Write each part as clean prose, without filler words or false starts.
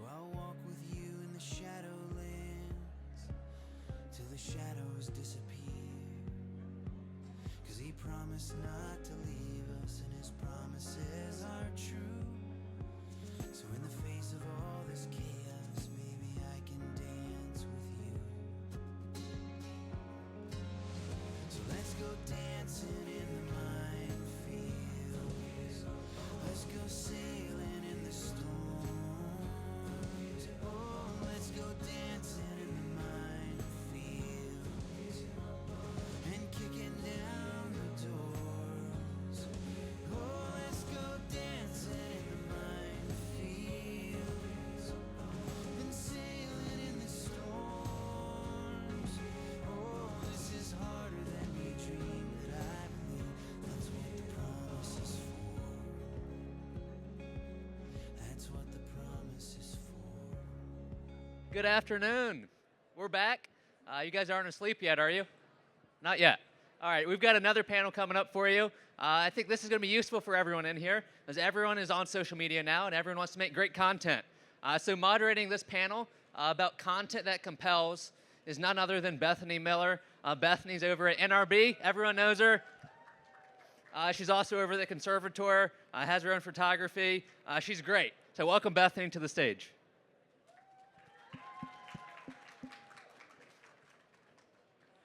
I'll walk with you in the shadowlands till the shadows disappear. 'Cause he promised not to leave us, and his promises are true. So in the face of all this chaos, maybe I can dance with you. So let's go dancing in the minefields. Let's go sailing in the storms. Oh, let's go dancing in the minefields and kicking down the doors. Oh, let's go dancing in the minefields and sailing in the storms. Oh, this is harder than we dreamed, that I believe that's what the promise is for. That's what the promise is for. Good afternoon. We're back. You guys aren't asleep yet, are you? Not yet. All right, we've got another panel coming up for you. I think this is going to be useful for everyone in here, as everyone is on social media now and everyone wants to make great content. So moderating this panel about content that compels is none other than Bethany Miller. Bethany's over at NRB. Everyone knows her. She's also over at the Conservatoire, has her own photography. She's great. So welcome Bethany to the stage.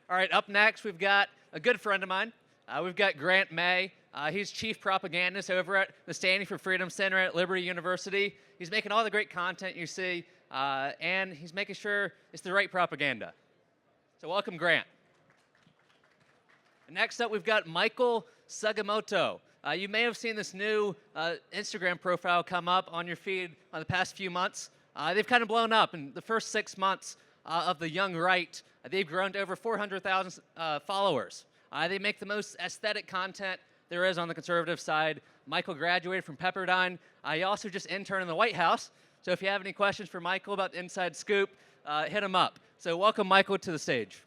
All right, up next, we've got a good friend of mine. We've got Grant May. He's chief propagandist over at the Standing for Freedom Center at Liberty University. He's making all the great content you see, and he's making sure it's the right propaganda. So welcome, Grant. Next up, we've got Michael Sugimoto. You may have seen this new Instagram profile come up on your feed on the past few months. They've kind of blown up in the first 6 months of the young right. They've grown to over 400,000 followers. They make the most aesthetic content there is on the conservative side. Michael graduated from Pepperdine. He also just interned in the White House. So if you have any questions for Michael about the inside scoop, hit him up. So welcome Michael to the stage.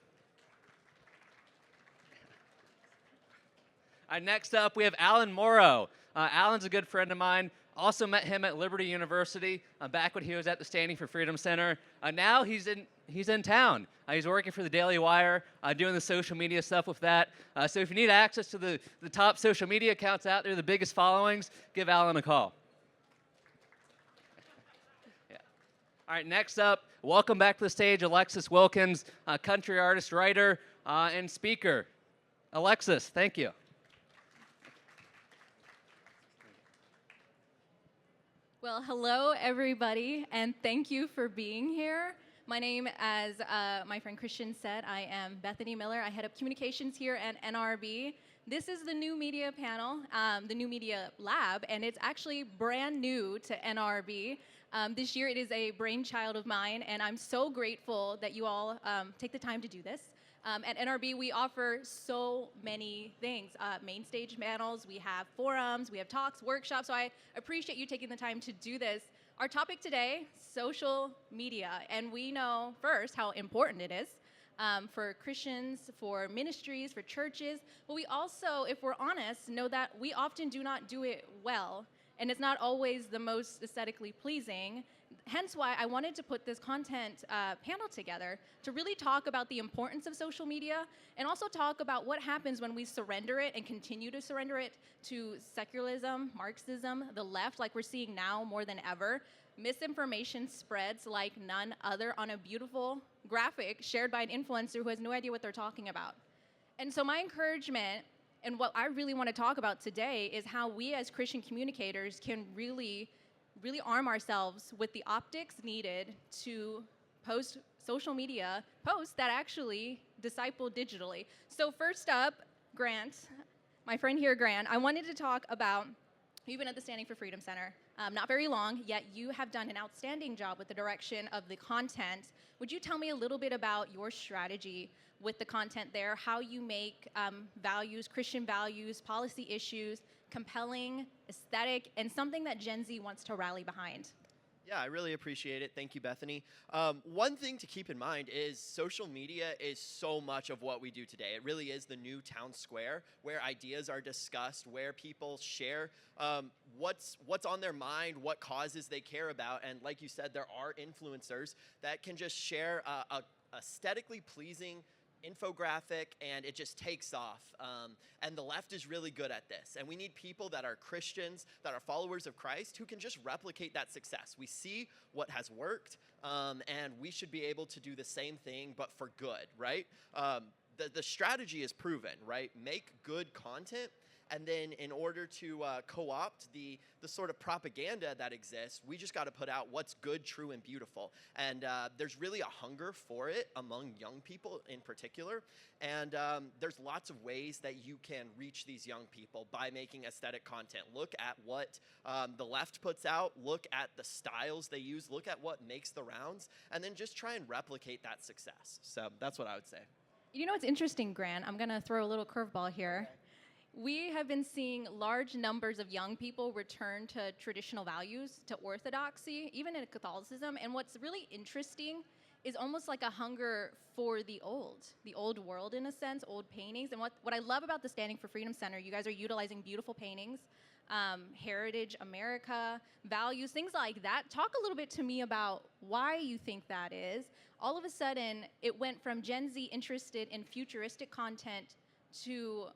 Next up, we have Alan Moro. Alan's a good friend of mine. Also met him at Liberty University back when he was at the Standing for Freedom Center. Now he's in town. He's working for the Daily Wire, doing the social media stuff with that. So if you need access to the top social media accounts out there, the biggest followings, give Alan a call. Yeah. All right, next up, welcome back to the stage, Alexis Wilkins, country artist, writer, and speaker. Alexis, thank you. Well, hello, everybody, and thank you for being here. My name, as my friend Christian said, I am Bethany Miller. I head up communications here at NRB. This is the new media panel, the new media lab, and it's actually brand new to NRB. This year, it is a brainchild of mine, and I'm so grateful that you all take the time to do this. At NRB, we offer so many things. Main stage panels, we have forums, we have talks, workshops, so I appreciate you taking the time to do this. Our topic today, social media, and we know first how important it is for Christians, for ministries, for churches, but we also, if we're honest, know that we often do not do it well, and it's not always the most aesthetically pleasing. Hence why I wanted to put this content panel together to really talk about the importance of social media and also talk about what happens when we surrender it and continue to surrender it to secularism, Marxism, the left, like we're seeing now more than ever. Misinformation spreads like none other on a beautiful graphic shared by an influencer who has no idea what they're talking about. And so my encouragement and what I really want to talk about today is how we as Christian communicators can really arm ourselves with the optics needed to post social media posts that actually disciple digitally. So first up, Grant, my friend here, Grant, I wanted to talk about, you've been at the Standing for Freedom Center, not very long, yet you have done an outstanding job with the direction of the content. Would you tell me a little bit about your strategy with the content there, how you make values, Christian values, policy issues, compelling, aesthetic, and something that Gen Z wants to rally behind? Yeah, I really appreciate it. Thank you, Bethany. One thing to keep in mind is social media is so much of what we do today. It really is the new town square where ideas are discussed, where people share what's on their mind, what causes they care about. And like you said, there are influencers that can just share a aesthetically pleasing infographic and it just takes off. And the left is really good at this. And we need people that are Christians, that are followers of Christ, who can just replicate that success. We see what has worked, and we should be able to do the same thing, but for good, right? The strategy is proven, right? Make good content. And then in order to co-opt the sort of propaganda that exists, we just got to put out what's good, true, and beautiful. And there's really a hunger for it among young people in particular. And there's lots of ways that you can reach these young people by making aesthetic content. Look at what the left puts out. Look at the styles they use. Look at what makes the rounds. And then just try and replicate that success. So that's what I would say. You know what's interesting, Grant? I'm going to throw a little curveball here. We have been seeing large numbers of young people return to traditional values, to orthodoxy, even in Catholicism. And what's really interesting is almost like a hunger for the old world in a sense, old paintings. And what I love about the Standing for Freedom Center, you guys are utilizing beautiful paintings, heritage, America, values, things like that. Talk a little bit to me about why you think that is. All of a sudden, it went from Gen Z interested in futuristic content to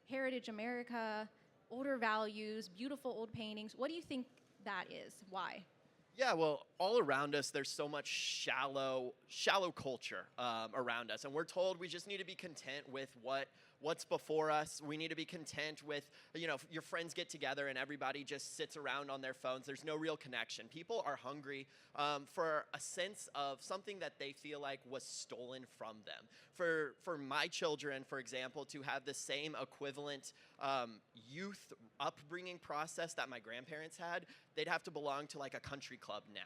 heritage America, older values, beautiful old paintings. What do you think that is? Why? Yeah, well, all around us, there's so much shallow culture around us. And we're told we just need to be content with what's before us. We need to be content with, your friends get together and everybody just sits around on their phones. There's no real connection. People are hungry for a sense of something that they feel like was stolen from them. For my children, for example, to have the same equivalent youth upbringing process that my grandparents had, they'd have to belong to like a country club now.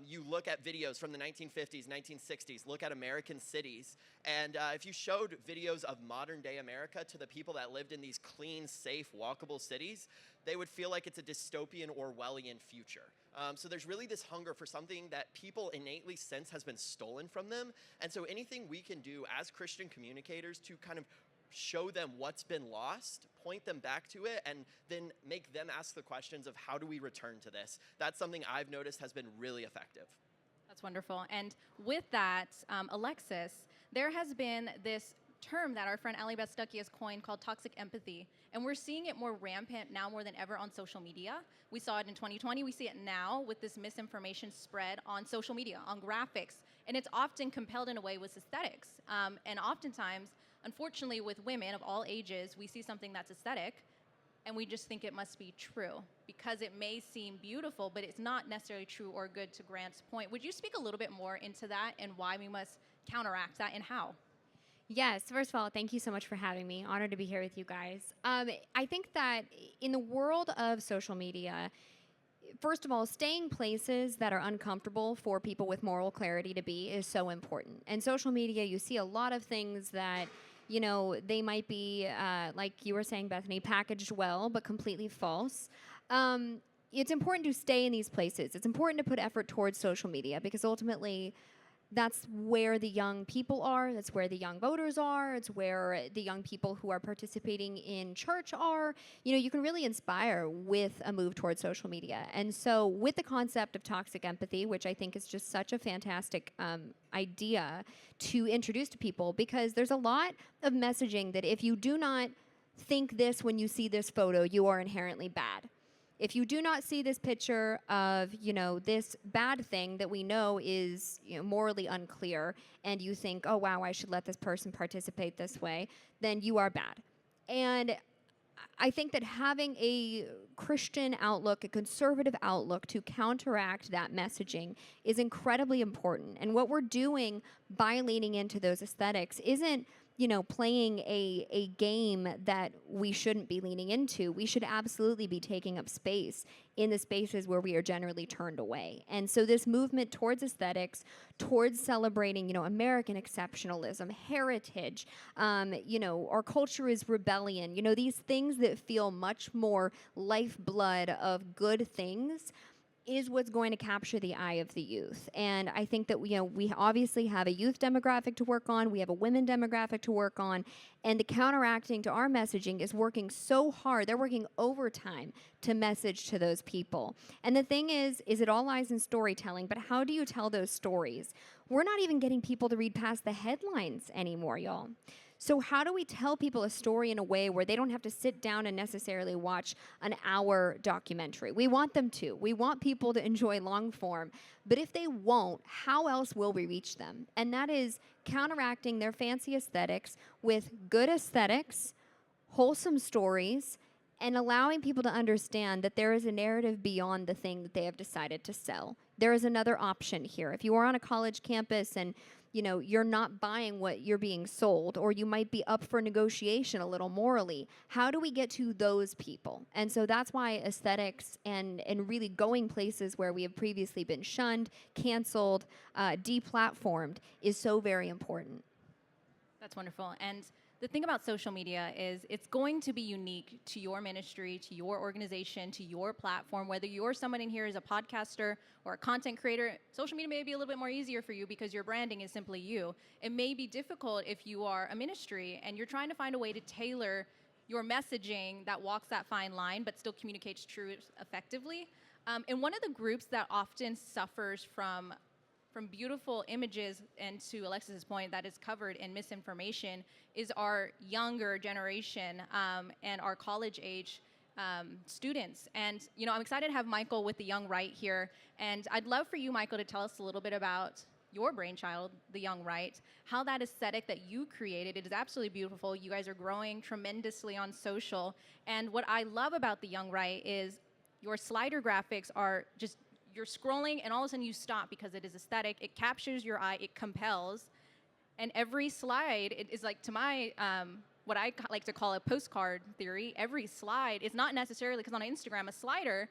You look at videos from the 1950s, 1960s, look at American cities, and if you showed videos of modern day America to the people that lived in these clean, safe, walkable cities, they would feel like it's a dystopian Orwellian future. So there's really this hunger for something that people innately sense has been stolen from them, and so anything we can do as Christian communicators to kind of show them what's been lost, point them back to it, and then make them ask the questions of how do we return to this. That's something I've noticed has been really effective. That's wonderful. And with that, Alexis, there has been this term that our friend Allie Beth Stuckey has coined called toxic empathy. And we're seeing it more rampant now more than ever on social media. We saw it in 2020. We see it now with this misinformation spread on social media, on graphics. And it's often compelled in a way with aesthetics. And oftentimes, unfortunately, with women of all ages, we see something that's aesthetic, and we just think it must be true because it may seem beautiful, but it's not necessarily true or good, to Grant's point. Would you speak a little bit more into that and why we must counteract that and how? Yes, first of all, thank you so much for having me. Honored to be here with you guys. I think that in the world of social media, first of all, staying places that are uncomfortable for people with moral clarity to be is so important. And social media, you see a lot of things that, they might be, like you were saying, Bethany, packaged well, but completely false. It's important to stay in these places. It's important to put effort towards social media because ultimately that's where the young people are. That's where the young voters are. It's where the young people who are participating in church are. You can really inspire with a move towards social media. And so with the concept of toxic empathy, which I think is just such a fantastic idea to introduce to people, because there's a lot of messaging that if you do not think this when you see this photo, you are inherently bad. If you do not see this picture of, this bad thing that we know is morally unclear, and you think, oh, wow, I should let this person participate this way, then you are bad. And I think that having a Christian outlook, a conservative outlook to counteract that messaging is incredibly important. And what we're doing by leaning into those aesthetics isn't playing a game that we shouldn't be leaning into. We should absolutely be taking up space in the spaces where we are generally turned away. And so this movement towards aesthetics, towards celebrating, American exceptionalism, heritage, our culture is rebellion, these things that feel much more lifeblood of good things is what's going to capture the eye of the youth. And I think that we obviously have a youth demographic to work on, we have a women demographic to work on, and the counteracting to our messaging is working so hard. They're working overtime to message to those people. And the thing is it all lies in storytelling, but how do you tell those stories? We're not even getting people to read past the headlines anymore, y'all. So how do we tell people a story in a way where they don't have to sit down and necessarily watch an hour documentary? We want them to. We want people to enjoy long form. But if they won't, how else will we reach them? And that is counteracting their fancy aesthetics with good aesthetics, wholesome stories, and allowing people to understand that there is a narrative beyond the thing that they have decided to sell. There is another option here. If you are on a college campus and you're not buying what you're being sold, or you might be up for negotiation a little morally. How do we get to those people? And so that's why aesthetics and really going places where we have previously been shunned, canceled, deplatformed is so very important. That's wonderful. And the thing about social media is it's going to be unique to your ministry, to your organization, to your platform. Whether you're someone in here as a podcaster or a content creator, social media may be a little bit more easier for you because your branding is simply you. It may be difficult if you are a ministry and you're trying to find a way to tailor your messaging that walks that fine line but still communicates truth effectively. And one of the groups that often suffers from beautiful images, and to Alexis's point, that is covered in misinformation, is our younger generation and our college age students. And I'm excited to have Michael with the Young Right here, and I'd love for you, Michael, to tell us a little bit about your brainchild, the Young Right, how that aesthetic that you created. It is absolutely beautiful. You guys are growing tremendously on social, and what I love about the Young Right is your slider graphics are just, you're scrolling and all of a sudden you stop because it is aesthetic, it captures your eye, it compels, and every slide, it is like, to my, what I like to call a postcard theory, every slide is not necessarily, because on Instagram, a slider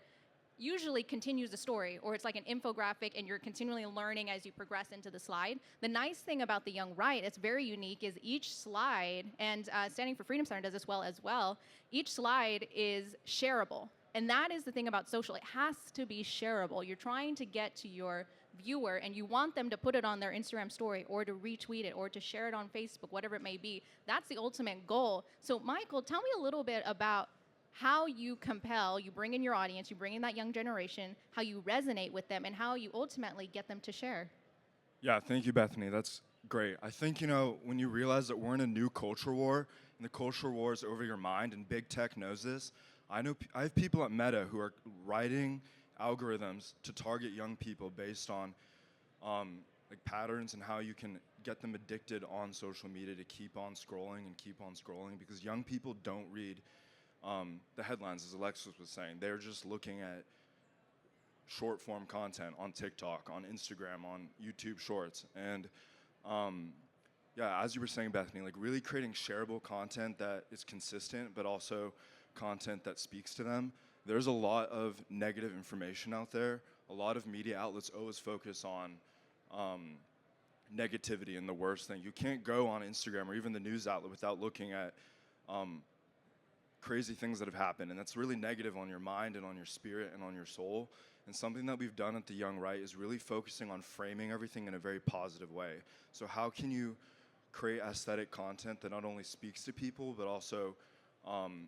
usually continues the story, or it's like an infographic and you're continually learning as you progress into the slide. The nice thing about the Young Right, it's very unique, is each slide, and Standing for Freedom Center does this well as well, each slide is shareable. And that is the thing about social. It has to be shareable. You're trying to get to your viewer and you want them to put it on their Instagram story or to retweet it or to share it on Facebook, whatever it may be. That's the ultimate goal. So Michael, tell me a little bit about how you compel, you bring in your audience, you bring in that young generation, how you resonate with them, and how you ultimately get them to share. Yeah, thank you, Bethany. That's great. I think, when you realize that we're in a new culture war, and the culture war is over your mind, and big tech knows this, I have people at Meta who are writing algorithms to target young people based on like patterns and how you can get them addicted on social media to keep on scrolling and keep on scrolling, because young people don't read the headlines, as Alexis was saying. They're just looking at short form content on TikTok, on Instagram, on YouTube Shorts. And yeah, as you were saying, Bethany, like really creating shareable content that is consistent, but also content that speaks to them. There's a lot of negative information out there. A lot of media outlets always focus on negativity and the worst thing. You can't go on Instagram or even the news outlet without looking at crazy things that have happened, and that's really negative on your mind and on your spirit and on your soul. And something that we've done at the Young Right is really focusing on framing everything in a very positive way. So how can you create aesthetic content that not only speaks to people, but also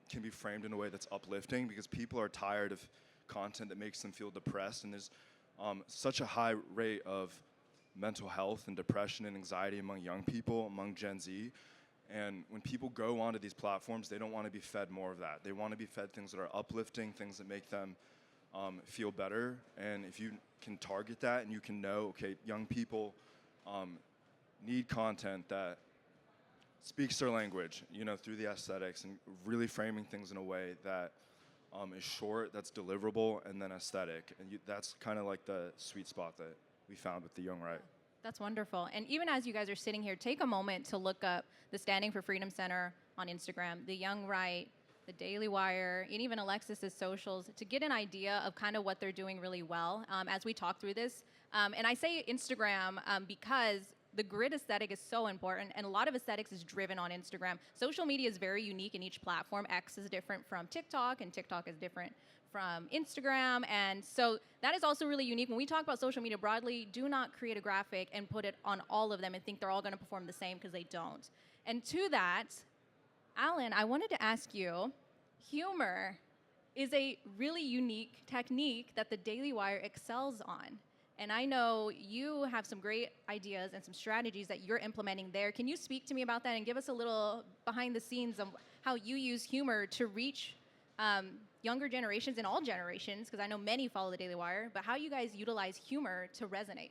can be framed in a way that's uplifting, because people are tired of content that makes them feel depressed, and there's such a high rate of mental health and depression and anxiety among young people, among Gen Z. And when people go onto these platforms, they don't want to be fed more of that. They want to be fed things that are uplifting, things that make them feel better. And if you can target that and you can know, okay, young people need content that speaks their language, through the aesthetics, and really framing things in a way that is short, that's deliverable, and then aesthetic. And that's kind of like the sweet spot that we found with the Young Right. That's wonderful. And even as you guys are sitting here, take a moment to look up the Standing for Freedom Center on Instagram, the Young Right, the Daily Wire, and even Alexis's socials, to get an idea of kind of what they're doing really well as we talk through this. And I say Instagram because the grid aesthetic is so important, and a lot of aesthetics is driven on Instagram. Social media is very unique in each platform. X is different from TikTok, and TikTok is different from Instagram. And so that is also really unique. When we talk about social media broadly, do not create a graphic and put it on all of them and think they're all going to perform the same, because they don't. And to that, Alan, I wanted to ask you, humor is a really unique technique that the Daily Wire excels on. And I know you have some great ideas and some strategies that you're implementing there. Can you speak to me about that and give us a little behind the scenes of how you use humor to reach younger generations and all generations, because I know many follow the Daily Wire, but how you guys utilize humor to resonate?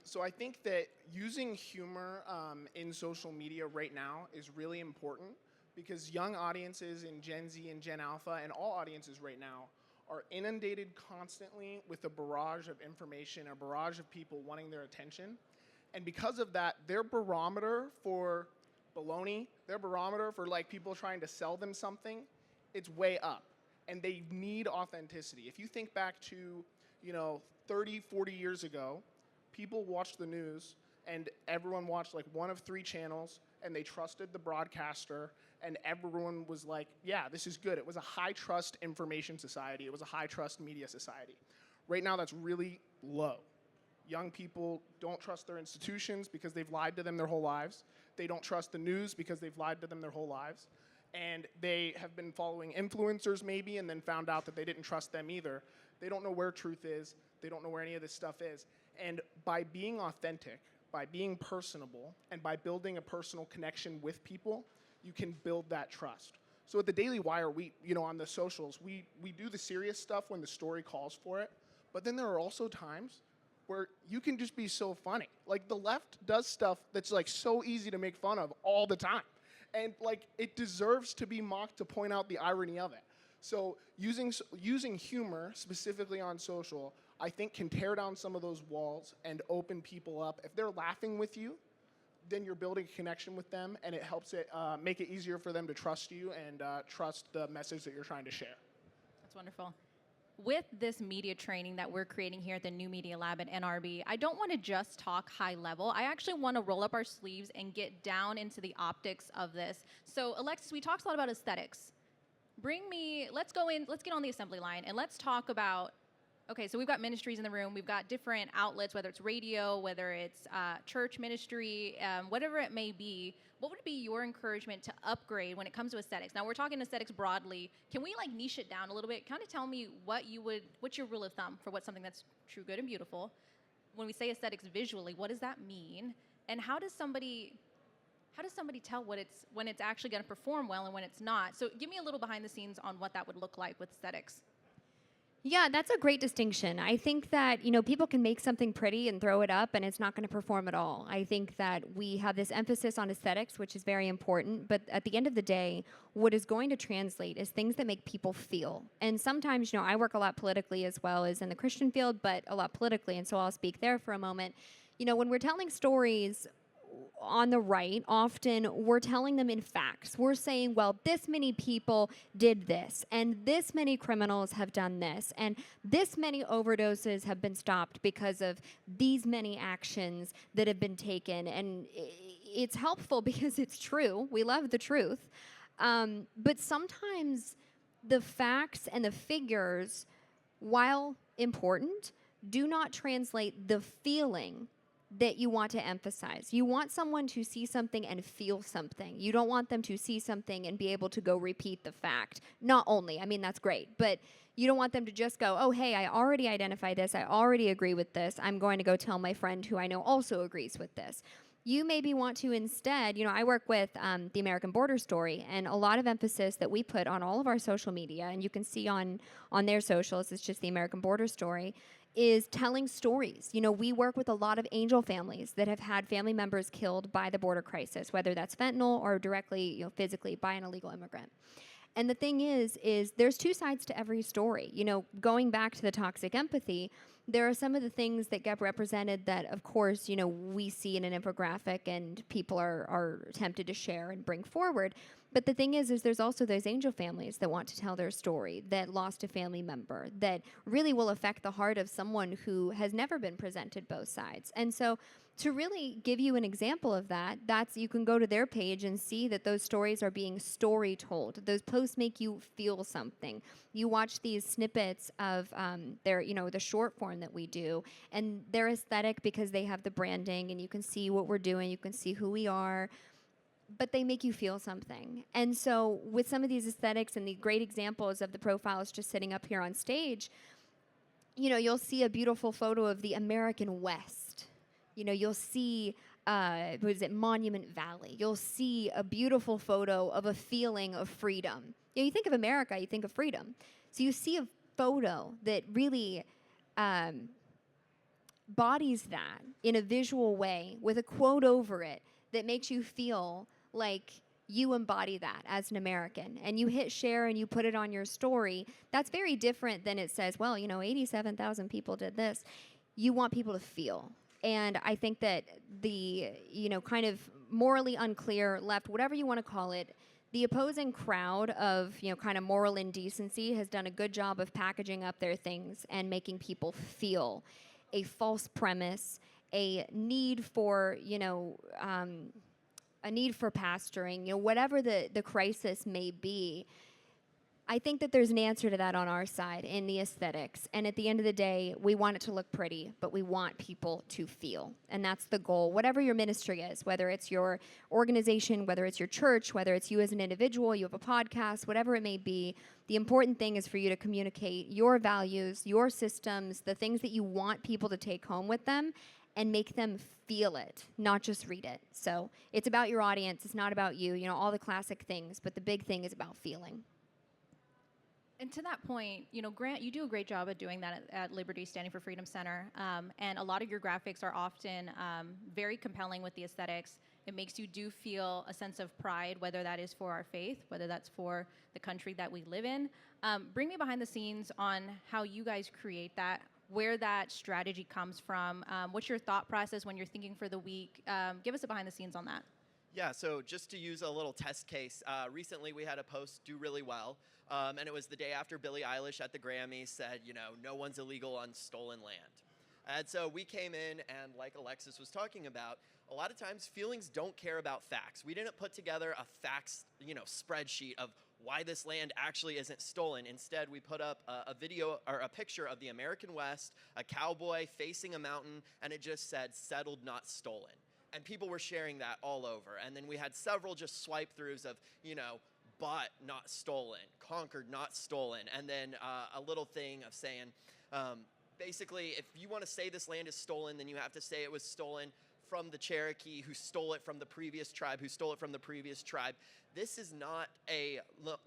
So I think that using humor in social media right now is really important, because young audiences in Gen Z and Gen Alpha and all audiences right now are inundated constantly with a barrage of information, a barrage of people wanting their attention. And because of that, their barometer for baloney, their barometer for like people trying to sell them something, it's way up. And they need authenticity. If you think back to, 30, 40 years ago, people watched the news and everyone watched like one of 3 channels and they trusted the broadcaster, and everyone was like, yeah, this is good. It was a high trust information society. It was a high trust media society. Right now, that's really low. Young people don't trust their institutions because they've lied to them their whole lives. They don't trust the news because they've lied to them their whole lives. And they have been following influencers maybe and then found out that they didn't trust them either. They don't know where truth is. They don't know where any of this stuff is. And by being authentic, by being personable, and by building a personal connection with people, you can build that trust. So at the Daily Wire, we, on the socials, we do the serious stuff when the story calls for it, but then there are also times where you can just be so funny. Like, the left does stuff that's like so easy to make fun of all the time. And like, it deserves to be mocked to point out the irony of it. So using humor, specifically on social, I think can tear down some of those walls and open people up. If they're laughing with you, then you're building a connection with them, and it helps it make it easier for them to trust you and trust the message that you're trying to share. That's wonderful. With this media training that we're creating here at the New Media Lab at NRB, I don't want to just talk high level. I actually want to roll up our sleeves and get down into the optics of this. So, Alexis, we talked a lot about aesthetics. Let's get on the assembly line, and let's talk about, okay, so we've got ministries in the room. We've got different outlets, whether it's radio, whether it's church ministry, whatever it may be. What would be your encouragement to upgrade when it comes to aesthetics? Now, we're talking aesthetics broadly. Can we niche it down a little bit? Kind of tell me what's your rule of thumb for what's something that's true, good, and beautiful? When we say aesthetics visually, what does that mean? And how does somebody tell when it's actually going to perform well and when it's not? So give me a little behind the scenes on what that would look like with aesthetics. Yeah, that's a great distinction. I think that, people can make something pretty and throw it up and it's not going to perform at all. I think that we have this emphasis on aesthetics, which is very important, but at the end of the day, what is going to translate is things that make people feel. And sometimes, I work a lot politically as well as in the Christian field, but a lot politically, and so I'll speak there for a moment. When we're telling stories on the right, often we're telling them in facts. We're saying, well, this many people did this, and this many criminals have done this, and this many overdoses have been stopped because of these many actions that have been taken. And it's helpful because it's true. We love the truth. But sometimes the facts and the figures, while important, do not translate the feeling that you want to emphasize. You want someone to see something and feel something. You don't want them to see something and be able to go repeat the fact. Not only, that's great, but you don't want them to just go, oh, hey, I already identify this. I already agree with this. I'm going to go tell my friend who I know also agrees with this. You maybe want to instead, I work with the American Border Story, and a lot of emphasis that we put on all of our social media, and you can see on their socials, it's just the American Border Story, is telling stories. We work with a lot of angel families that have had family members killed by the border crisis, whether that's fentanyl or directly, physically by an illegal immigrant. And the thing is there's 2 sides to every story. Going back to the toxic empathy, there are some of the things that get represented that, of course, we see in an infographic and people are tempted to share and bring forward. But the thing is there's also those angel families that want to tell their story, that lost a family member, that really will affect the heart of someone who has never been presented both sides. And so to really give you an example of that, you can go to their page and see that those stories are being story told. Those posts make you feel something. You watch these snippets of the short form that we do, and they're aesthetic because they have the branding, and you can see what we're doing, you can see who we are, but they make you feel something. And so with some of these aesthetics and the great examples of the profiles just sitting up here on stage, you'll see a beautiful photo of the American West. You'll see, Monument Valley. You'll see a beautiful photo of a feeling of freedom. You think of America, you think of freedom. So you see a photo that really bodies that in a visual way with a quote over it that makes you feel like you embody that as an American, and you hit share and you put it on your story. That's very different than it says, 87,000 people did this. You want people to feel. And I think that the, kind of morally unclear left, whatever you want to call it, the opposing crowd of, kind of moral indecency has done a good job of packaging up their things and making people feel a false premise, a need for, a need for pastoring, whatever the crisis may be. I think that there's an answer to that on our side in the aesthetics. And at the end of the day, we want it to look pretty, but we want people to feel. And that's the goal. Whatever your ministry is, whether it's your organization, whether it's your church, whether it's you as an individual, you have a podcast, whatever it may be, the important thing is for you to communicate your values, your systems, the things that you want people to take home with them, and make them feel it, not just read it. So it's about your audience. It's not about you, all the classic things, but the big thing is about feeling. And to that point, Grant, you do a great job of doing that at Liberty Standing for Freedom Center. And a lot of your graphics are often very compelling with the aesthetics. It makes you do feel a sense of pride, whether that is for our faith, whether that's for the country that we live in. Bring me behind the scenes on how you guys create that, where that strategy comes from. What's your thought process when you're thinking for the week? Give us a behind the scenes on that. Yeah, so just to use a little test case, recently we had a post do really well, and it was the day after Billie Eilish at the Grammys said, no one's illegal on stolen land. And so we came in, and like Alexis was talking about, a lot of times feelings don't care about facts. We didn't put together a facts, spreadsheet of why this land actually isn't stolen. Instead, we put up a video or a picture of the American West, a cowboy facing a mountain, and it just said, settled, not stolen. And people were sharing that all over. And then we had several just swipe throughs of, bought, not stolen, conquered, not stolen. And then a little thing of saying, basically, if you want to say this land is stolen, then you have to say it was stolen from the Cherokee who stole it from the previous tribe, who stole it from the previous tribe. This is not a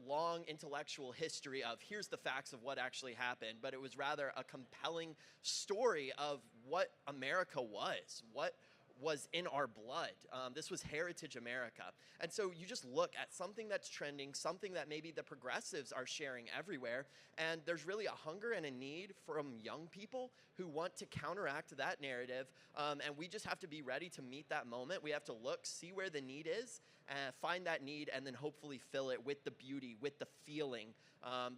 long intellectual history of here's the facts of what actually happened, but it was rather a compelling story of what America was in our blood. This was Heritage America. And so you just look at something that's trending, something that maybe the progressives are sharing everywhere, and there's really a hunger and a need from young people who want to counteract that narrative, and we just have to be ready to meet that moment. We have to look, see where the need is, find that need, and then hopefully fill it with the beauty, with the feeling,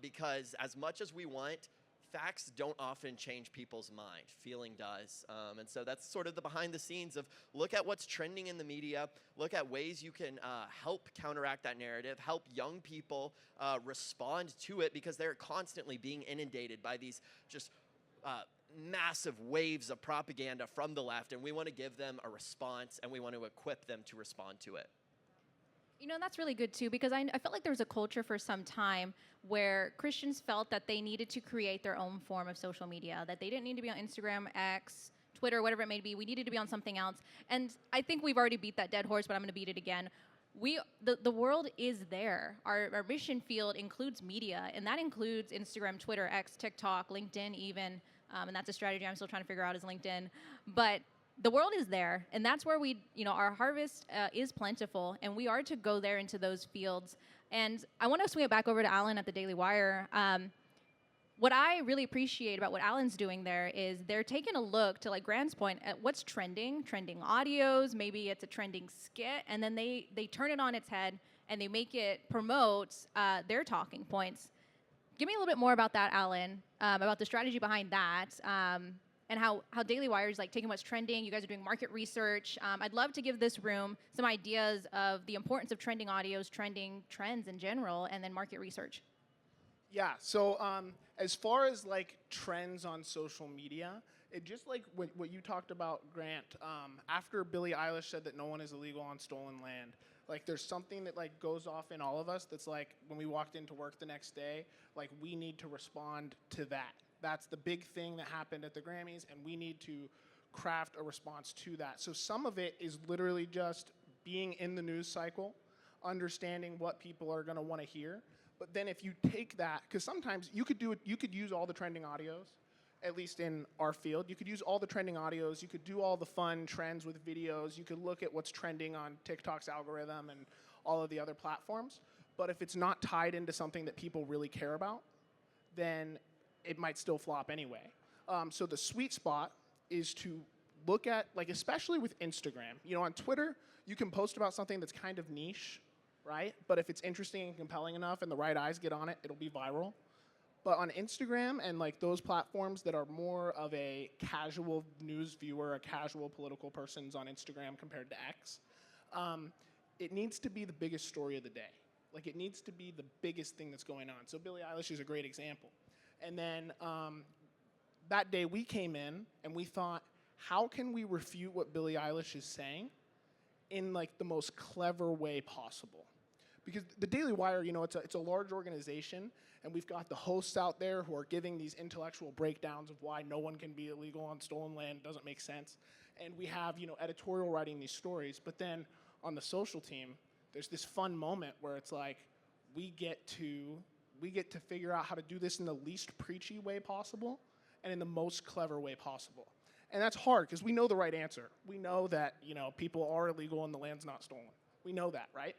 because as much as we want, facts don't often change people's mind. Feeling does. And so that's sort of the behind the scenes of look at what's trending in the media, look at ways you can help counteract that narrative, help young people respond to it because they're constantly being inundated by these just massive waves of propaganda from the left, and we want to give them a response, and we want to equip them to respond to it. That's really good too, because I felt like there was a culture for some time where Christians felt that they needed to create their own form of social media, that they didn't need to be on Instagram, X, Twitter, whatever it may be. We needed to be on something else. And I think we've already beat that dead horse, but I'm going to beat it again. The world is there. Our mission field includes media, and that includes Instagram, Twitter, X, TikTok, LinkedIn even, and that's a strategy I'm still trying to figure out is LinkedIn. But the world is there, and that's where our harvest is plentiful, and we are to go there into those fields. And I want to swing it back over to Alan at the Daily Wire. What I really appreciate about what Alan's doing there is they're taking a look to, like Grant's point, at what's trending audios, maybe it's a trending skit, and then they turn it on its head and they make it promote their talking points. Give me a little bit more about that, Alan, about the strategy behind that, and how Daily Wire is like taking what's trending. You guys are doing market research. I'd love to give this room some ideas of the importance of trending audios, trending trends in general, and then market research. Yeah, so as far as like trends on social media, it just like what you talked about, Grant, after Billie Eilish said that no one is illegal on stolen land, like there's something that like goes off in all of us that's like when we walked into work the next day, like we need to respond to that. That's the big thing that happened at the Grammys, and we need to craft a response to that. So some of it is literally just being in the news cycle, understanding what people are gonna wanna hear. But then if you take that, because sometimes you could use all the trending audios, at least in our field. You could use all the trending audios. You could do all the fun trends with videos. You could look at what's trending on TikTok's algorithm and all of the other platforms. But if it's not tied into something that people really care about, then it might still flop anyway. So the sweet spot is to look at, like especially with Instagram. You know, on Twitter, you can post about something that's kind of niche, right? But if it's interesting and compelling enough and the right eyes get on it, it'll be viral. But on Instagram and like those platforms that are more of a casual news viewer, a casual political person's on Instagram compared to X, it needs to be the biggest story of the day. Like it needs to be the biggest thing that's going on. So Billie Eilish is a great example. And then that day we came in and we thought, how can we refute what Billie Eilish is saying in like the most clever way possible? Because the Daily Wire, you know, it's a large organization, and we've got the hosts out there who are giving these intellectual breakdowns of why no one can be illegal on stolen land, doesn't make sense. And we have, you know, editorial writing these stories. But then on the social team, there's this fun moment where it's like we get to figure out how to do this in the least preachy way possible and in the most clever way possible. And that's hard because we know the right answer. We know that, you know, people are illegal and the land's not stolen. We know that, right?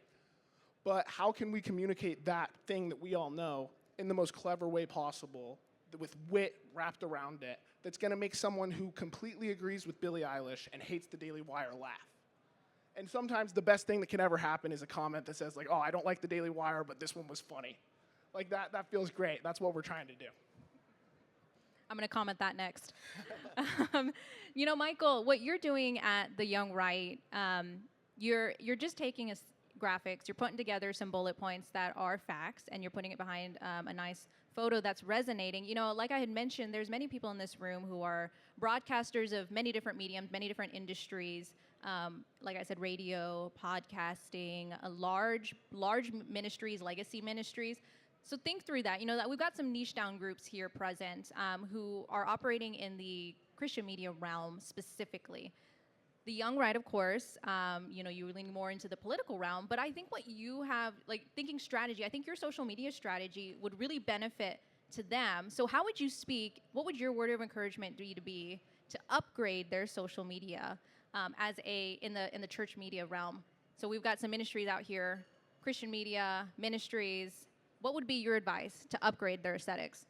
But how can we communicate that thing that we all know in the most clever way possible, with wit wrapped around it, that's going to make someone who completely agrees with Billie Eilish and hates the Daily Wire laugh? And sometimes the best thing that can ever happen is a comment that says, like, oh, I don't like the Daily Wire, but this one was funny. Like, that feels great. That's what we're trying to do. I'm going to comment that next. You know, Michael, what you're doing at the Young Right, you're just taking graphics, you're putting together some bullet points that are facts, and you're putting it behind a nice photo that's resonating. You know, like I had mentioned, there's many people in this room who are broadcasters of many different mediums, many different industries. Like I said, radio, podcasting, large ministries, legacy ministries. So think through that. You know, that we've got some niche down groups here present who are operating in the Christian media realm specifically. The Young Right, of course, you know, you're leaning more into the political realm, but I think what you have, like thinking strategy, I think your social media strategy would really benefit to them. So how would you speak, what would your word of encouragement be to upgrade their social media in the church media realm? So we've got some ministries out here, Christian media, ministries. What would be your advice to upgrade their aesthetics?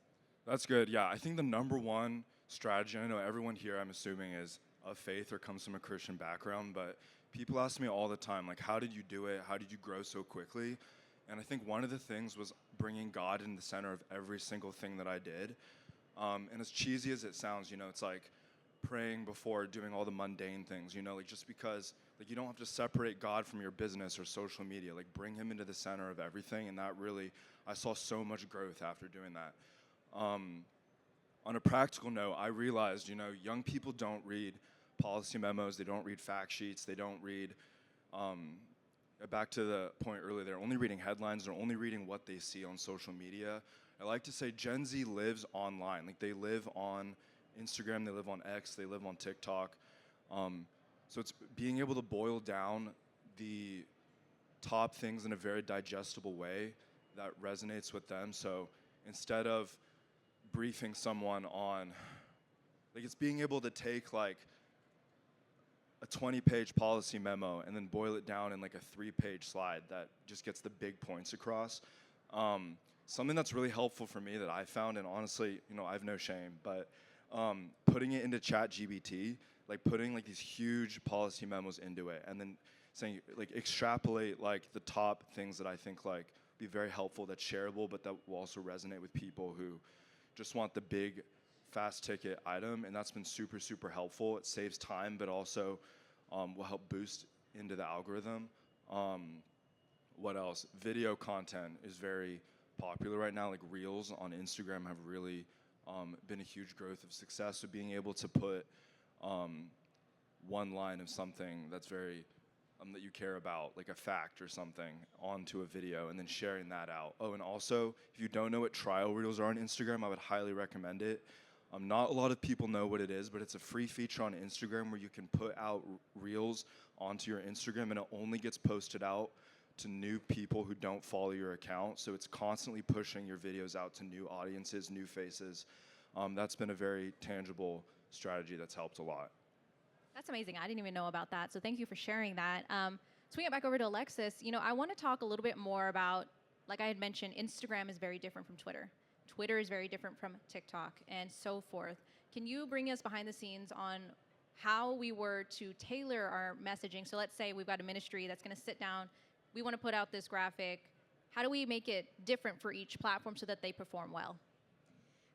That's good. Yeah, I think the number one strategy, I know everyone here, I'm assuming, is of faith or comes from a Christian background, but people ask me all the time, like, how did you do it? How did you grow so quickly? And I think one of the things was bringing God in the center of every single thing that I did. And as cheesy as it sounds, you know, it's like praying before doing all the mundane things, you know, like just because like you don't have to separate God from your business or social media, like bring him into the center of everything. And that really, I saw so much growth after doing that. On a practical note, I realized, you know, young people don't read policy memos, they don't read fact sheets, they don't read, back to the point earlier, they're only reading headlines, they're only reading what they see on social media. I like to say Gen Z lives online, like they live on Instagram, they live on X, they live on TikTok. So it's being able to boil down the top things in a very digestible way that resonates with them. So instead of briefing someone on, like it's being able to take like a 20-page policy memo and then boil it down in like a 3-page slide that just gets the big points across. Something that's really helpful for me that I found, and honestly, you know, I have no shame, but putting it into ChatGPT, like putting like these huge policy memos into it, and then saying like extrapolate like the top things that I think like be very helpful, that's shareable, but that will also resonate with people who just want the big fast ticket item, and that's been super, super helpful. It saves time, but also will help boost into the algorithm. What else? Video content is very popular right now. Like Reels on Instagram have really been a huge growth of success. So being able to put one line of something that's very that you care about, like a fact or something, onto a video and then sharing that out. Oh, and also, if you don't know what trial reels are on Instagram, I would highly recommend it. Not a lot of people know what it is, but it's a free feature on Instagram where you can put out reels onto your Instagram, and it only gets posted out to new people who don't follow your account. So it's constantly pushing your videos out to new audiences, new faces. That's been a very tangible strategy that's helped a lot. That's amazing. I didn't even know about that. So thank you for sharing that. Swing it back over to Alexis. I want to talk a little bit more about, like I had mentioned, Instagram is very different from Twitter. Twitter is very different from TikTok and so forth. Can you bring us behind the scenes on how we were to tailor our messaging? So let's say we've got a ministry that's going to sit down. We want to put out this graphic. How do we make it different for each platform so that they perform well?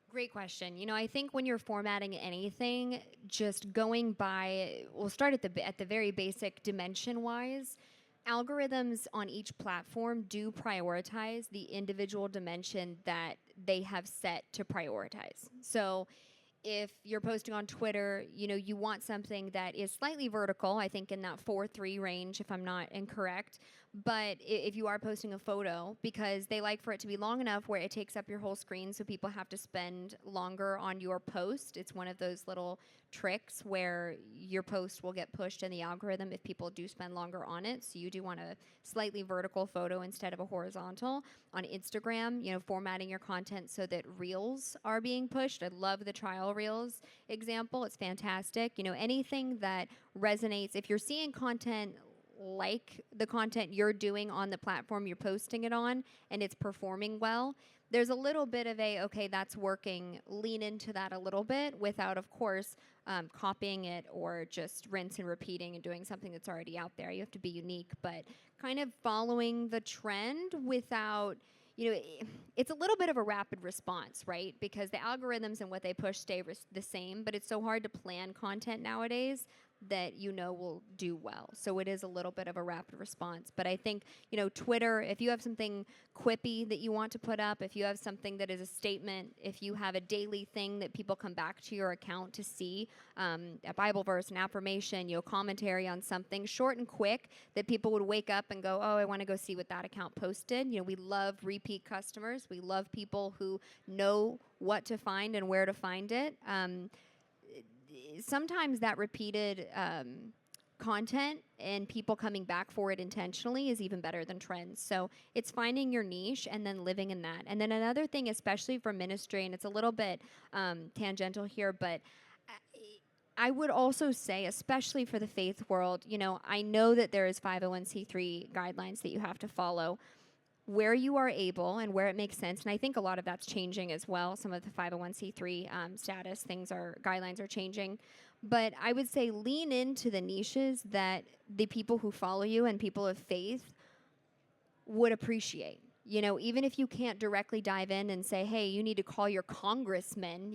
Great question. I think when you're formatting anything, just going by, we'll start at the very basic dimension-wise. Algorithms on each platform do prioritize the individual dimension that they have set to prioritize. So if you're posting on Twitter, you want something that is slightly vertical, I think in that 4:3 range, if I'm not incorrect. But if you are posting a photo, because they like for it to be long enough where it takes up your whole screen, so people have to spend longer on your post. It's one of those little tricks where your post will get pushed in the algorithm if people do spend longer on it. So you do want a slightly vertical photo instead of a horizontal. On Instagram, formatting your content so that reels are being pushed. I love the trial reels example. It's fantastic. Anything that resonates. If you're seeing content like the content you're doing on the platform you're posting it on and it's performing well, there's a little bit of okay, that's working, lean into that a little bit without, of course, copying it or just rinse and repeating and doing something that's already out there. You have to be unique, but kind of following the trend without, it's a little bit of a rapid response, right? Because the algorithms and what they push stay the same, but it's so hard to plan content nowadays that will do well. So it is a little bit of a rapid response. But I think, Twitter, if you have something quippy that you want to put up, if you have something that is a statement, if you have a daily thing that people come back to your account to see, a Bible verse, an affirmation, commentary on something short and quick that people would wake up and go, oh, I want to go see what that account posted. We love repeat customers. We love people who know what to find and where to find it. Sometimes that repeated content and people coming back for it intentionally is even better than trends. So it's finding your niche and then living in that. And then another thing, especially for ministry, and it's a little bit tangential here, but I would also say, especially for the faith world, I know that there is 501c3 guidelines that you have to follow. Where you are able and where it makes sense, and I think a lot of that's changing as well. Some of the 501c3 status guidelines are changing. But I would say lean into the niches that the people who follow you and people of faith would appreciate. Even if you can't directly dive in and say, hey, you need to call your congressman,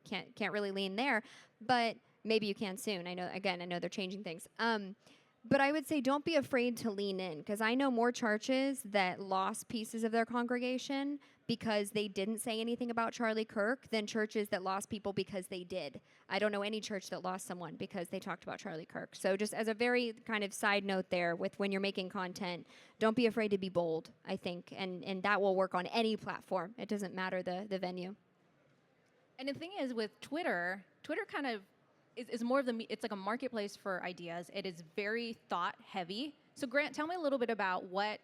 can't really lean there. But maybe you can soon. I know they're changing things. But I would say don't be afraid to lean in, because I know more churches that lost pieces of their congregation because they didn't say anything about Charlie Kirk than churches that lost people because they did. I don't know any church that lost someone because they talked about Charlie Kirk. So just as a very kind of side note there, with when you're making content, don't be afraid to be bold, I think, and that will work on any platform. It doesn't matter the venue. And the thing is with Twitter kind of is more of it's like a marketplace for ideas. It is very thought heavy. So Grant, tell me a little bit about what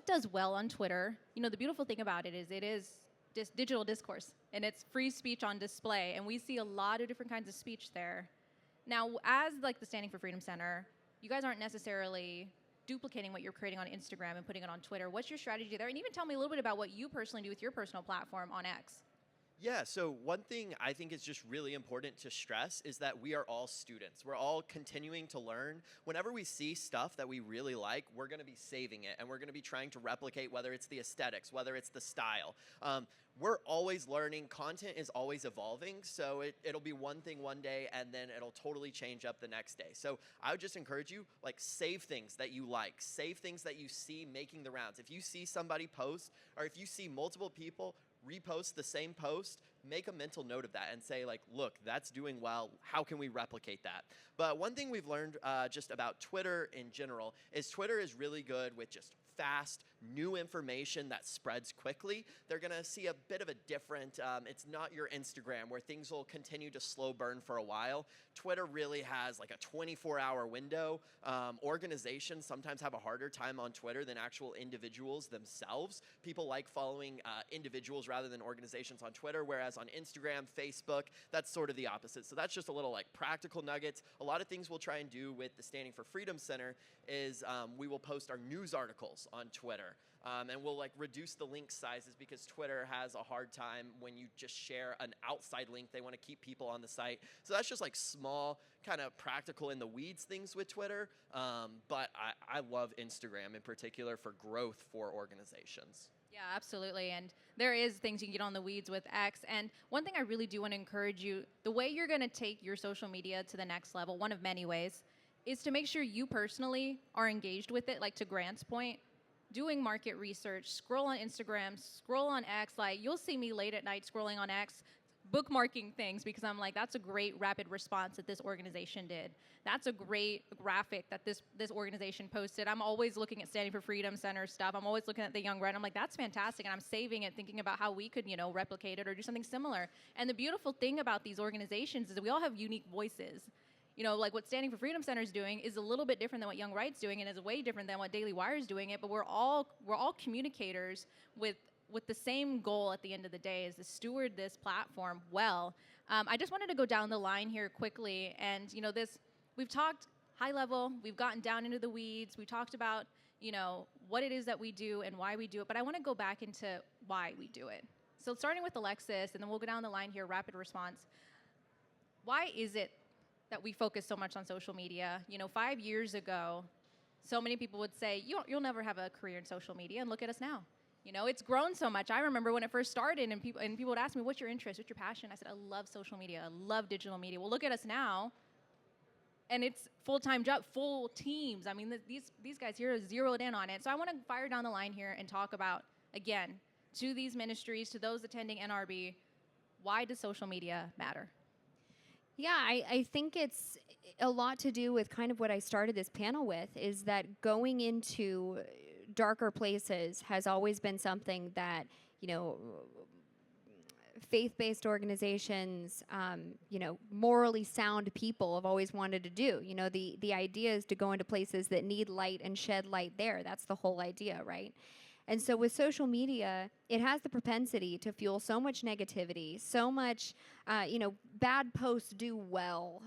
does well on Twitter. The beautiful thing about it is digital discourse, and it's free speech on display, and we see a lot of different kinds of speech there. Now, as like the Standing for Freedom Center, you guys aren't necessarily duplicating what you're creating on Instagram and putting it on Twitter. What's your strategy there? And even tell me a little bit about what you personally do with your personal platform on X. Yeah, so one thing I think is just really important to stress is that we are all students. We're all continuing to learn. Whenever we see stuff that we really like, we're going to be saving it and we're going to be trying to replicate, whether it's the aesthetics, whether it's the style. We're always learning. Content is always evolving. So it'll be one thing one day and then it'll totally change up the next day. So I would just encourage you, like, save things that you like, save things that you see making the rounds. If you see somebody post, or if you see multiple people repost the same post, make a mental note of that and say, like, look, that's doing well. How can we replicate that? But one thing we've learned just about Twitter in general is Twitter is really good with just fast, new information that spreads quickly. They're going to see a bit of a different, it's not your Instagram where things will continue to slow burn for a while. Twitter really has like a 24-hour window. Organizations sometimes have a harder time on Twitter than actual individuals themselves. People like following individuals rather than organizations on Twitter, whereas on Instagram, Facebook, that's sort of the opposite. So that's just a little like practical nuggets. A lot of things we'll try and do with the Standing for Freedom Center is we will post our news articles on Twitter. And we'll like reduce the link sizes because Twitter has a hard time when you just share an outside link. They want to keep people on the site. So that's just like small, kind of practical in the weeds things with Twitter. But I love Instagram in particular for growth for organizations. Yeah, absolutely. And there is things you can get on the weeds with X. And one thing I really do want to encourage you, the way you're going to take your social media to the next level, one of many ways, is to make sure you personally are engaged with it. Like to Grant's point, doing market research, scroll on Instagram, scroll on X. Like you'll see me late at night scrolling on X, bookmarking things because I'm like, that's a great rapid response that this organization did. That's a great graphic that this organization posted. I'm always looking at Standing for Freedom Center stuff. I'm always looking at the Young Right. I'm like, that's fantastic. And I'm saving it, thinking about how we could, replicate it or do something similar. And the beautiful thing about these organizations is that we all have unique voices. Like what Standing for Freedom Center is doing is a little bit different than what Young Right's doing, and is way different than what Daily Wire is doing it. But we're all communicators with the same goal at the end of the day, is to steward this platform well. I just wanted to go down the line here quickly, and we've talked high level, we've gotten down into the weeds, we talked about what it is that we do and why we do it. But I want to go back into why we do it. So starting with Alexis, and then we'll go down the line here, rapid response. Why is it that we focus so much on social media? 5 years ago, so many people would say, you'll never have a career in social media, and look at us now. It's grown so much. I remember when it first started, and people would ask me, what's your interest, what's your passion? I said, I love social media, I love digital media. Well, look at us now, and it's full-time job, full teams. I mean, these guys here are zeroed in on it. So I want to fire down the line here and talk about, again, to these ministries, to those attending NRB, why does social media matter? Yeah, I think it's a lot to do with kind of what I started this panel with, is that going into darker places has always been something that, faith-based organizations, morally sound people have always wanted to do. The idea is to go into places that need light and shed light there. That's the whole idea, right? And so with social media, it has the propensity to fuel so much negativity, so much, bad posts do well,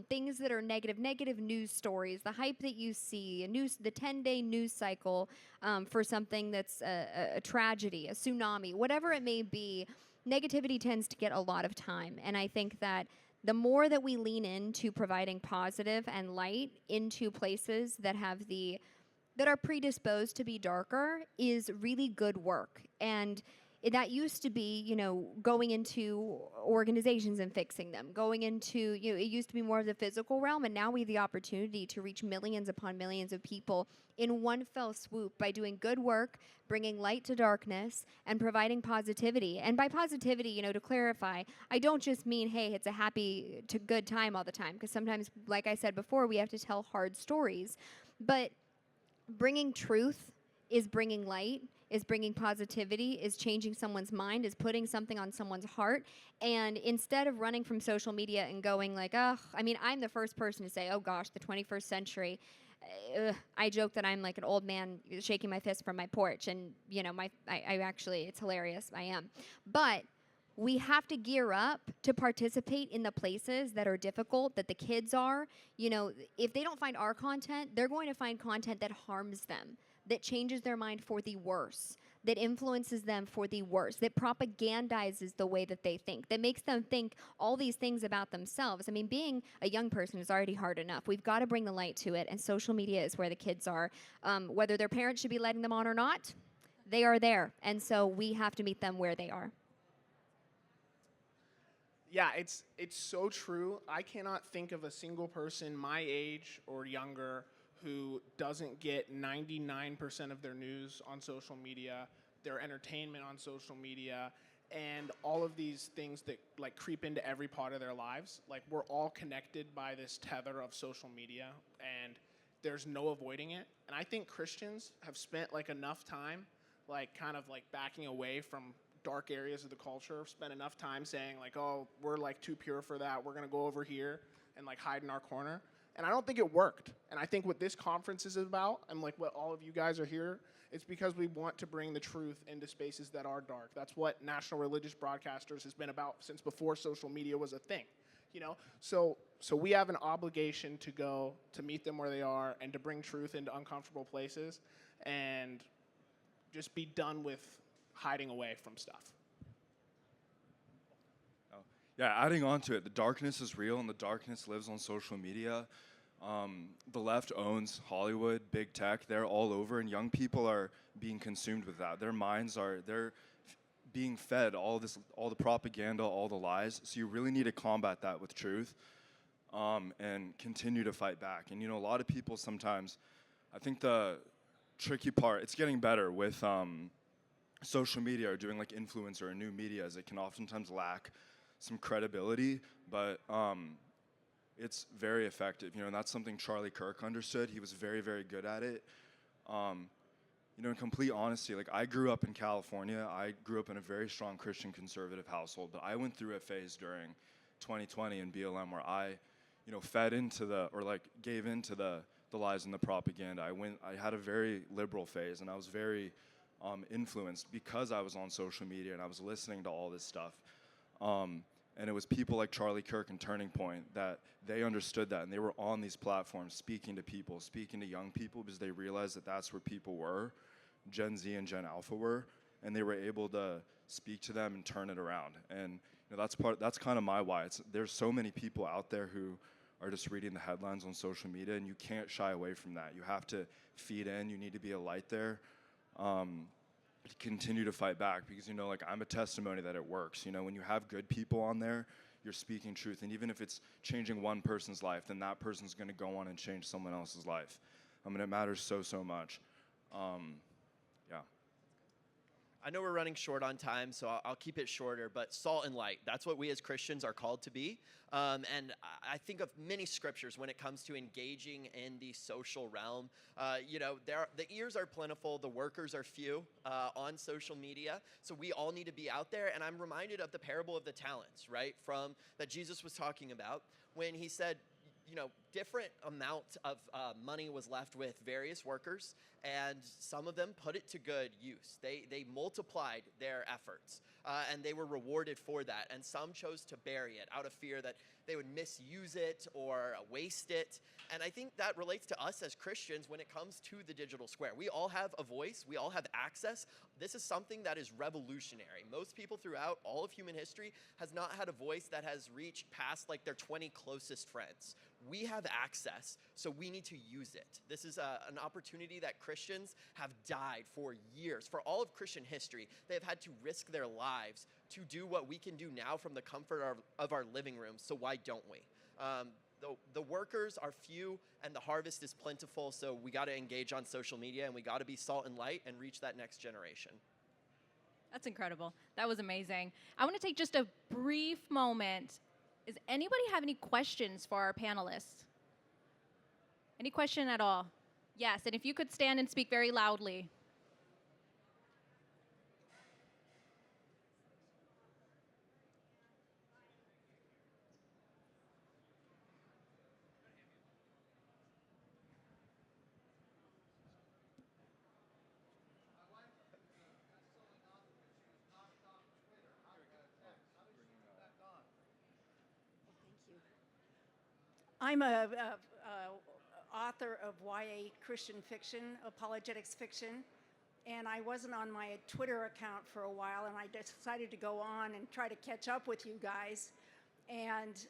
things that are negative news stories, the hype that you see, the 10-day news cycle for something that's a tragedy, a tsunami, whatever it may be. Negativity tends to get a lot of time. And I think that the more that we lean into providing positive and light into places that are predisposed to be darker is really good work. And that used to be, going into organizations and fixing them, going into, it used to be more of the physical realm, and now we have the opportunity to reach millions upon millions of people in one fell swoop by doing good work, bringing light to darkness, and providing positivity. And by positivity, to clarify, I don't just mean, hey, it's a happy to good time all the time, because sometimes, like I said before, we have to tell hard stories. But bringing truth is bringing light, is bringing positivity, is changing someone's mind, is putting something on someone's heart. And instead of running from social media and going like, I'm the first person to say, oh gosh, the 21st century. I joke that I'm like an old man shaking my fist from my porch, and I actually, it's hilarious, I am. But we have to gear up to participate in the places that are difficult, that the kids are. If they don't find our content, they're going to find content that harms them, that changes their mind for the worse, that influences them for the worse, that propagandizes the way that they think, that makes them think all these things about themselves. I mean, being a young person is already hard enough. We've got to bring the light to it, and social media is where the kids are. Whether their parents should be letting them on or not, they are there, and so we have to meet them where they are. Yeah, it's so true. I cannot think of a single person my age or younger who doesn't get 99% of their news on social media, their entertainment on social media, and all of these things that like creep into every part of their lives. Like, we're all connected by this tether of social media, and there's no avoiding it. And I think Christians have spent like enough time like kind of like backing away from dark areas of the culture, spent enough time saying like, oh, we're like too pure for that, we're gonna go over here and like hide in our corner. And I don't think it worked. And I think what this conference is about, and like what all of you guys are here, it's because we want to bring the truth into spaces that are dark. That's what National Religious Broadcasters has been about since before social media was a thing. You know, so we have an obligation to go to meet them where they are and to bring truth into uncomfortable places and just be done with hiding away from stuff. Yeah, adding on to it, the darkness is real and the darkness lives on social media. The left owns Hollywood, big tech, they're all over, and young people are being consumed with that. Their minds they're being fed all the propaganda, all the lies. So you really need to combat that with truth, and continue to fight back. And you know, a lot of people sometimes, I think the tricky part, it's getting better with social media or doing like influencer or new media, as it can oftentimes lack some credibility, but it's very effective, you know, and that's something Charlie Kirk understood. He was very, very good at it. You know, in complete honesty, like I grew up in California. I grew up in a very strong Christian conservative household, but I went through a phase during 2020 in BLM where I, you know, fed into gave into the lies and the propaganda. I had a very liberal phase, and I was very influenced because I was on social media and I was listening to all this stuff. And it was people like Charlie Kirk and Turning Point that they understood that, and they were on these platforms speaking to people, speaking to young people, because they realized that that's where people were, Gen Z and Gen Alpha were, and they were able to speak to them and turn it around. And you know, that's kind of my why. There's so many people out there who are just reading the headlines on social media, and you can't shy away from that. You have to feed in. You need to be a light there. To continue to fight back, because you know, like I'm a testimony that it works. You know, when you have good people on there, you're speaking truth, and even if it's changing one person's life, then that person's going to go on and change someone else's life. I mean, it matters so much. Yeah. I know we're running short on time, so I'll keep it shorter, but salt and light, that's what we as Christians are called to be. And I think of many scriptures when it comes to engaging in the social realm. You know, the ears are plentiful, the workers are few on social media, so we all need to be out there. And I'm reminded of the parable of the talents, right, that Jesus was talking about when he said, you know, different amount of money was left with various workers, and some of them put it to good use. They multiplied their efforts, and they were rewarded for that. And some chose to bury it out of fear that they would misuse it or waste it. And I think that relates to us as Christians when it comes to the digital square. We all have a voice. We all have access. This is something that is revolutionary. Most people throughout all of human history has not had a voice that has reached past like their 20 closest friends. We have access, so we need to use it. This is an opportunity that Christians have died for years. For all of Christian history, they have had to risk their lives to do what we can do now from the comfort of our living rooms, so why don't we? The workers are few and the harvest is plentiful, so we got to engage on social media and we got to be salt and light and reach that next generation. That's incredible. That was amazing. I want to take just a brief moment. Does anybody have any questions for our panelists? Any question at all? Yes, and if you could stand and speak very loudly. I'm a author of YA Christian fiction, apologetics fiction, and I wasn't on my Twitter account for a while, and I decided to go on and try to catch up with you guys, and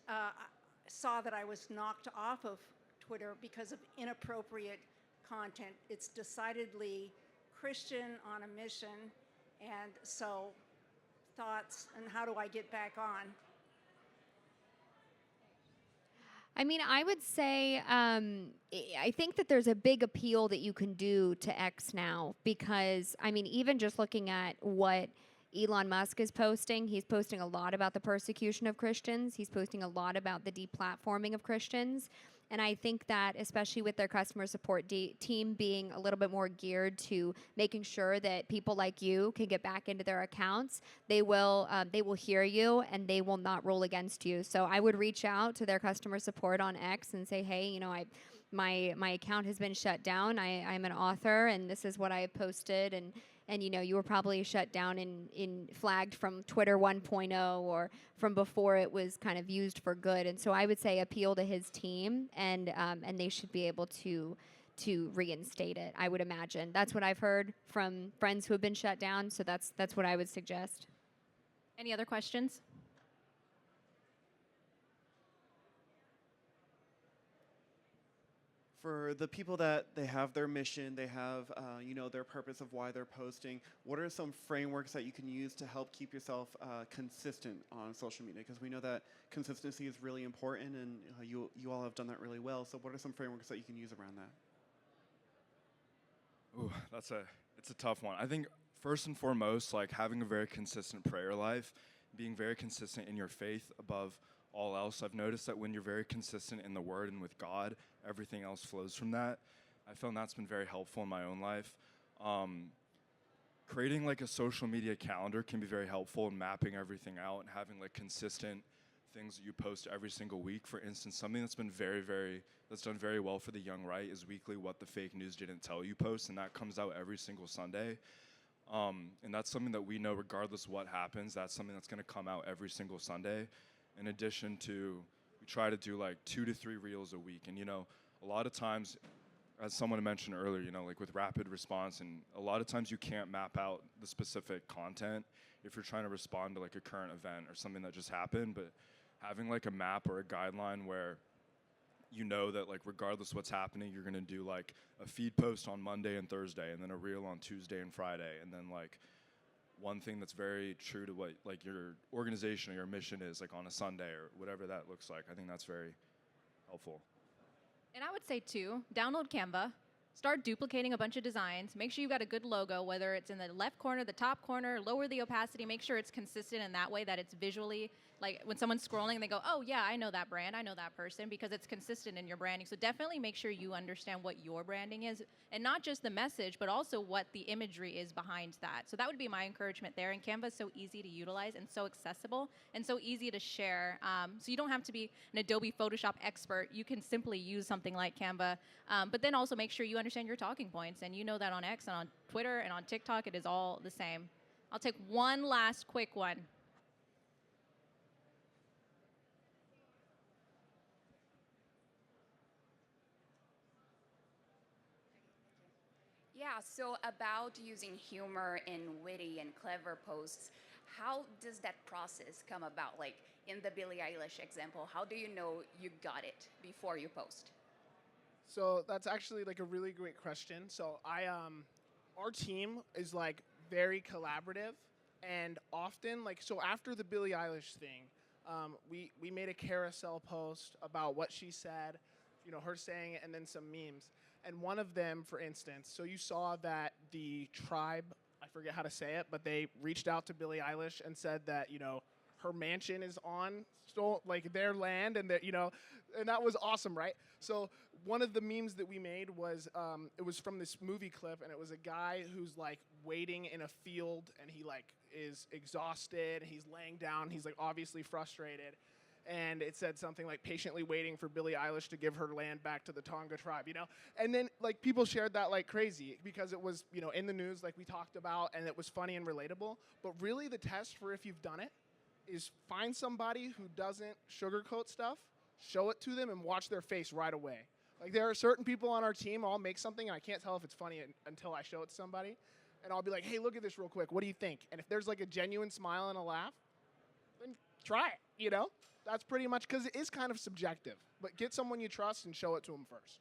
saw that I was knocked off of Twitter because of inappropriate content. It's decidedly Christian on a mission, and so thoughts, and how do I get back on? I mean, I would say I think that there's a big appeal that you can do to X now because, I mean, even just looking at what Elon Musk is posting, he's posting a lot about the persecution of Christians. He's posting a lot about the deplatforming of Christians. And I think that, especially with their customer support team being a little bit more geared to making sure that people like you can get back into their accounts, they will hear you and they will not roll against you. So I would reach out to their customer support on X and say, hey, you know, my account has been shut down. I'm an author and this is what I have posted, and you know, you were probably shut down in flagged from Twitter 1.0 or from before it was kind of used for good. And so I would say appeal to his team, and they should be able to reinstate it. I would imagine that's what I've heard from friends who have been shut down. So that's what I would suggest. Any other questions? For the people that they have their mission, they have you know, their purpose of why they're posting, what are some frameworks that you can use to help keep yourself consistent on social media? Because we know that consistency is really important, and you all have done that really well. So what are some frameworks that you can use around that? Ooh, it's a tough one. I think first and foremost, like having a very consistent prayer life, being very consistent in your faith above all else. I've noticed that when you're very consistent in the Word and with God, everything else flows from that. I found that's been very helpful in my own life. Creating like a social media calendar can be very helpful in mapping everything out and having like consistent things that you post every single week. For instance, something that's been that's done very well for the young right is weekly What the Fake News Didn't Tell You post, and that comes out every single Sunday. And that's something that we know regardless of what happens, that's something that's gonna come out every single Sunday. In addition to, we try to do like 2 to 3 reels a week. And, you know, a lot of times, as someone mentioned earlier, you know, like with rapid response, and a lot of times you can't map out the specific content if you're trying to respond to like a current event or something that just happened. But having like a map or a guideline where you know that like regardless what's happening, you're gonna do like a feed post on Monday and Thursday, and then a reel on Tuesday and Friday, and then like one thing that's very true to what like your organization or your mission is, like on a Sunday or whatever that looks like. I think that's very helpful. And I would say too, download Canva, start duplicating a bunch of designs, make sure you've got a good logo, whether it's in the left corner, the top corner, lower the opacity, make sure it's consistent in that way that it's visually, like when someone's scrolling, they go, oh yeah, I know that brand, I know that person, because it's consistent in your branding. So definitely make sure you understand what your branding is, and not just the message, but also what the imagery is behind that. So that would be my encouragement there. And Canva is so easy to utilize and so accessible and so easy to share. So you don't have to be an Adobe Photoshop expert. You can simply use something like Canva, but then also make sure you understand your talking points, and you know that on X and on Twitter and on TikTok, it is all the same. I'll take one last quick one. Yeah, so about using humor in witty and clever posts, how does that process come about? Like in the Billie Eilish example, how do you know you got it before you post? So that's actually like a really great question. So our team is like very collaborative, and often like, so after the Billie Eilish thing, we made a carousel post about what she said, you know, her saying it, and then some memes. And one of them, for instance, so you saw that the tribe, I forget how to say it, but they reached out to Billie Eilish and said that, you know, her mansion is on like their land, and that, you know, and that was awesome, right? So one of the memes that we made was, it was from this movie clip, and it was a guy who's like waiting in a field, and he like is exhausted, he's laying down, he's like obviously frustrated. And it said something like patiently waiting for Billie Eilish to give her land back to the Tonga tribe, you know? And then like people shared that like crazy because it was, you know, in the news like we talked about, and it was funny and relatable. But really the test for if you've done it is find somebody who doesn't sugarcoat stuff, show it to them, and watch their face right away. Like there are certain people on our team, I'll make something and I can't tell if it's funny until I show it to somebody. and I'll be like, hey, look at this real quick. What do you think? And if there's like a genuine smile and a laugh, then try it, you know? That's pretty much, because it is kind of subjective. But get someone you trust and show it to them first.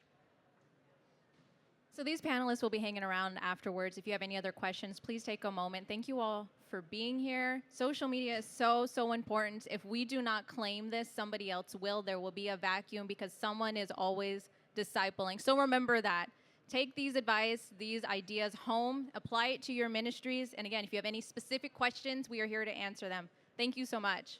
So these panelists will be hanging around afterwards. If you have any other questions, please take a moment. Thank you all for being here. Social media is so, so important. If we do not claim this, somebody else will. There will be a vacuum because someone is always discipling. So remember that. Take these advice, these ideas home, apply it to your ministries. And again, if you have any specific questions, we are here to answer them. Thank you so much.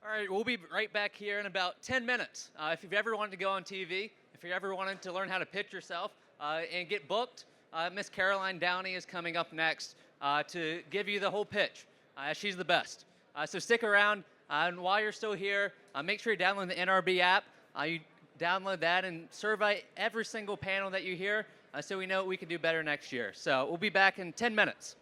All right, we'll be right back here in about 10 minutes. If you've ever wanted to go on TV, if you ever wanted to learn how to pitch yourself and get booked, Miss Caroline Downey is coming up next to give you the whole pitch. She's the best. So stick around, and while you're still here, make sure you download the NRB app. You download that and survey every single panel that you hear so we know what we can do better next year. So we'll be back in 10 minutes.